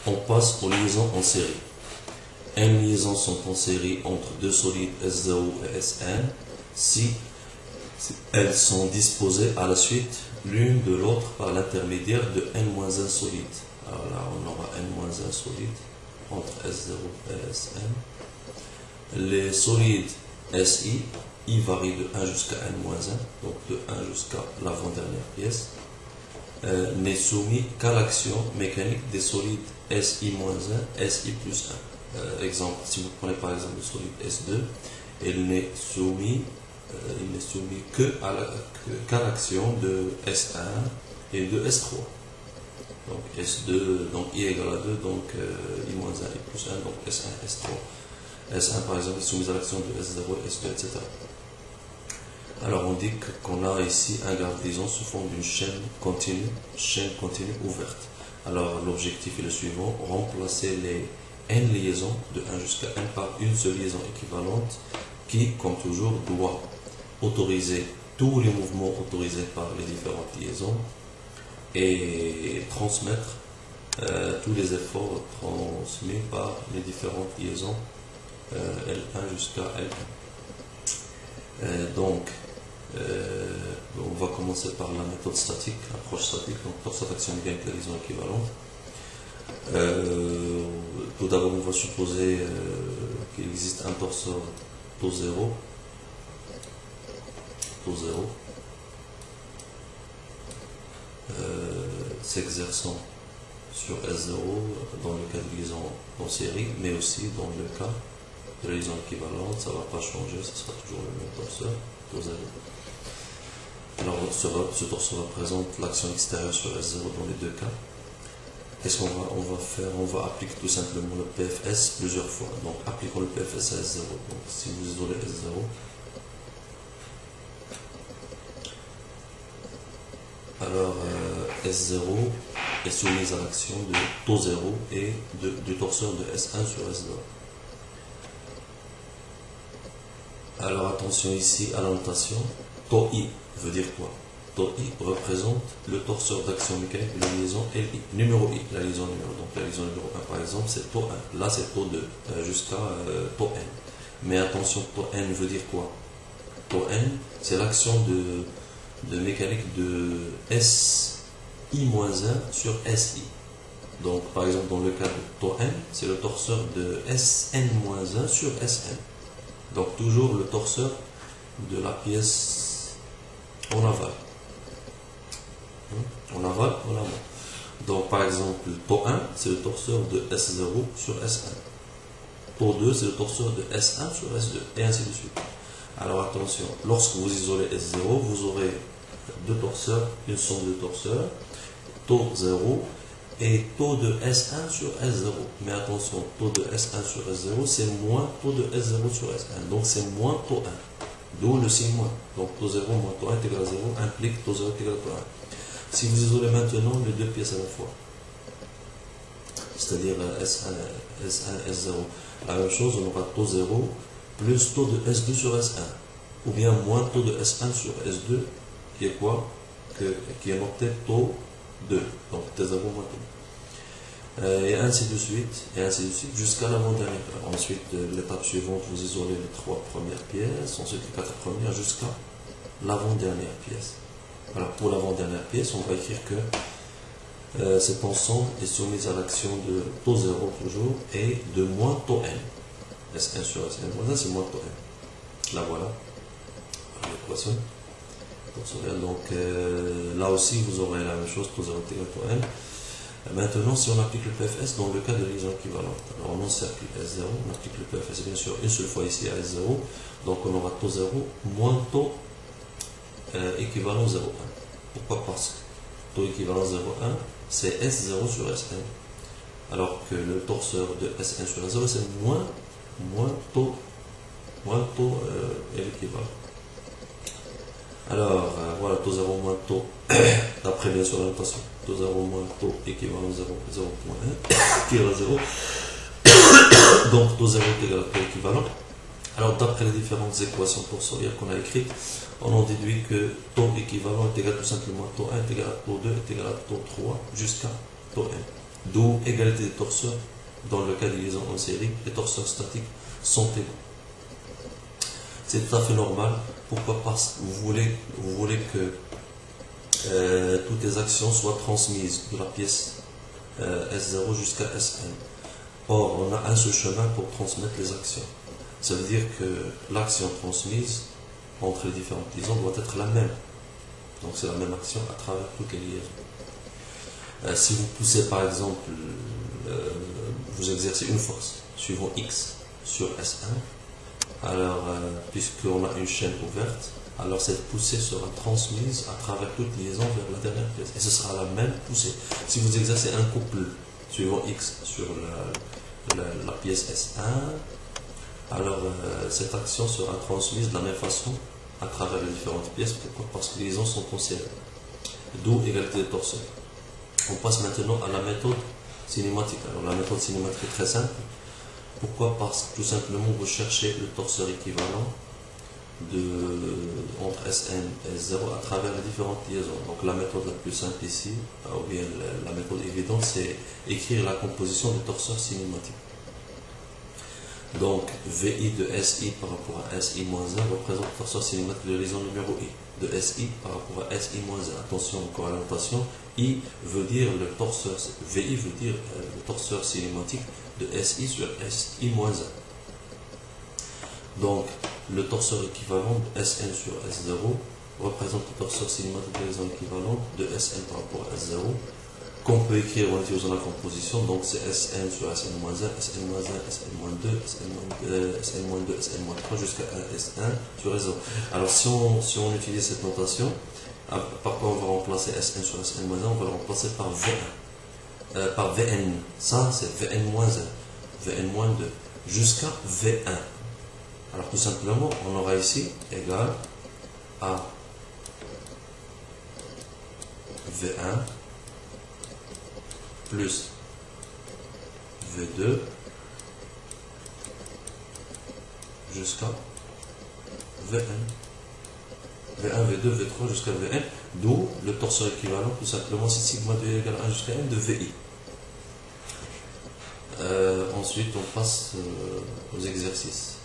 On passe aux liaisons en série. N liaisons sont en série entre deux solides S0 et Sn si elles sont disposées à la suite l'une de l'autre par l'intermédiaire de N-1 solide. Alors là, on aura N-1 solide entre S0 et Sn. Les solides Si, I varie de 1 jusqu'à N-1, donc de 1 jusqu'à l'avant-dernière pièce, n'est soumis qu'à l'action mécanique des solides Si-1, Si plus 1. Exemple, si vous prenez par exemple le solide S2, il n'est soumis qu'à l'action de S1 et de S3. Donc S2, donc I égale à 2, donc I-1, I plus 1, donc S1, S3. S1 par exemple est soumis à l'action de S0, S2, etc. Alors on dit qu'on a ici un graphe de liaison sous forme d'une chaîne continue ouverte. Alors l'objectif est le suivant, remplacer les N liaisons de 1 jusqu'à N par une seule liaison équivalente qui, comme toujours, doit autoriser tous les mouvements autorisés par les différentes liaisons et transmettre tous les efforts transmis par les différentes liaisons L1 jusqu'à L1. Donc, on va commencer par la méthode statique, approche statique, donc torseur d'action mécanique de la liaison équivalente. Tout d'abord, on va supposer qu'il existe un torseur taux 0, s'exerçant sur S0 dans le cas de liaison en série, mais aussi dans le cas de la liaison équivalente, ça ne va pas changer, ce sera toujours le même torseur, taux 0. Alors, ce torseur représente l'action extérieure sur S0 dans les deux cas. Qu'est-ce qu'on va faire? On va appliquer tout simplement le PFS plusieurs fois. Donc, appliquons le PFS à S0. Donc, si vous isolez S0, alors S0 est soumise à l'action de taux 0 et du torseur de S1 sur S0. Alors, attention ici à la notation. Taux I veut dire quoi? Taux I représente le torseur d'action mécanique de la liaison LI, numéro I, la liaison numéro. Donc la liaison numéro 1 par exemple, c'est taux 1. Là c'est taux 2, jusqu'à taux N. Mais attention, taux N veut dire quoi? Taux N, c'est l'action de mécanique de SI-1 sur SI. Donc par exemple, dans le cas de taux N, c'est le torseur de SN-1 sur SN. Donc toujours le torseur de la pièce en aval. En aval, en amont. Donc par exemple, taux 1, c'est le torseur de S0 sur S1. Taux 2, c'est le torseur de S1 sur S2, et ainsi de suite. Alors attention, lorsque vous isolez S0, vous aurez deux torseurs, une somme de torseurs, taux 0 et taux de S1 sur S0. Mais attention, taux de S1 sur S0, c'est moins taux de S0 sur S1. Donc c'est moins taux 1. D'où le signe moins. Donc taux 0 moins taux 1 est égal à 0 implique taux 0 est égal à taux 1. Si vous isolez maintenant les deux pièces à la fois, c'est-à-dire S1, S0, la même chose, on aura taux 0 plus taux de S2 sur S1, ou bien moins taux de S1 sur S2, qui est quoi? Qui est noté taux 2, donc T0 moins taux. Et ainsi de suite, jusqu'à l'avant-dernière. Ensuite, l'étape suivante, vous isolez les trois premières pièces, ensuite les quatre premières, jusqu'à l'avant-dernière pièce. Alors, pour l'avant-dernière pièce, on va écrire que cet ensemble est soumis à l'action de taux 0 toujours et de moins taux n. S1 sur S1 moins 1, c'est moins taux n. Là, voilà l'équation. Donc, là aussi, vous aurez la même chose, taux 0 est égal à taux n. Maintenant, si on applique le PFS dans le cas de liaison équivalente, alors on encercle S0, on applique le PFS bien sûr une seule fois ici à S0, donc on aura taux 0 moins taux équivalent 0,1. Pourquoi? Parce que taux équivalent 0,1 c'est S0 sur S1, alors que le torseur de S1 sur S0 c'est moins taux l'équivalent. Alors voilà, taux 0 moins taux, d'après bien sûr la notation, taux 0 moins taux équivalent 0,1 qui est à 0, donc taux 0 est égal à taux équivalent. Alors d'après les différentes équations torsorielles qu'on a écrites, on en déduit que taux équivalent est égal tout simplement à taux 1 est égal à taux 2 est égal à taux 3 jusqu'à taux n. D'où égalité des torseurs. Dans le cas de liaison en série, les torseurs statiques sont égaux. C'est tout à fait normal. Pourquoi? Parce que vous voulez que toutes les actions soient transmises de la pièce S0 jusqu'à Sn. Or, on a un seul chemin pour transmettre les actions. Ça veut dire que l'action transmise entre les différentes liaisons doit être la même. Donc c'est la même action à travers toutes les liaisons. Si vous poussez par exemple, vous exercez une force suivant X sur S1, alors puisqu'on a une chaîne ouverte, alors cette poussée sera transmise à travers toute liaison vers la dernière pièce. Et ce sera la même poussée. Si vous exercez un couple suivant X sur la pièce S1, alors cette action sera transmise de la même façon à travers les différentes pièces. Pourquoi? Parce que les liaisons sont en série. D'où égalité des torseurs. On passe maintenant à la méthode cinématique. Alors la méthode cinématique est très simple. Pourquoi? Parce que tout simplement vous cherchez le torseur équivalent entre Sn et S0 à travers les différentes liaisons. Donc la méthode la plus simple ici, ou bien la méthode évidente, c'est écrire la composition des torseurs cinématiques. Donc VI de SI par rapport à SI-1 représente le torseur cinématique de liaison numéro I. De SI par rapport à SI-1. Attention encore à la notation. I veut dire le torseur, VI veut dire le torseur cinématique de SI sur SI-1. Donc le torseur équivalent de Sn sur S0 représente le torseur cinématique de liaison équivalente de Sn par rapport à S0, qu'on peut écrire en utilisant la composition. Donc c'est Sn sur Sn-1, Sn-1, Sn-2, Sn-2, Sn-3 jusqu'à S1 sur S0. Alors si on utilise cette notation, par quoi on va remplacer Sn sur Sn-1? On va le remplacer par V1, par Vn. Ça c'est Vn-1, Vn-2 jusqu'à V1. Alors tout simplement, on aura ici égal à V1 plus V2 jusqu'à Vn. V1, V2, V3 jusqu'à Vn, d'où le torseur équivalent, tout simplement, c'est sigma 2 égale 1 jusqu'à n de Vi. Ensuite, on passe aux exercices.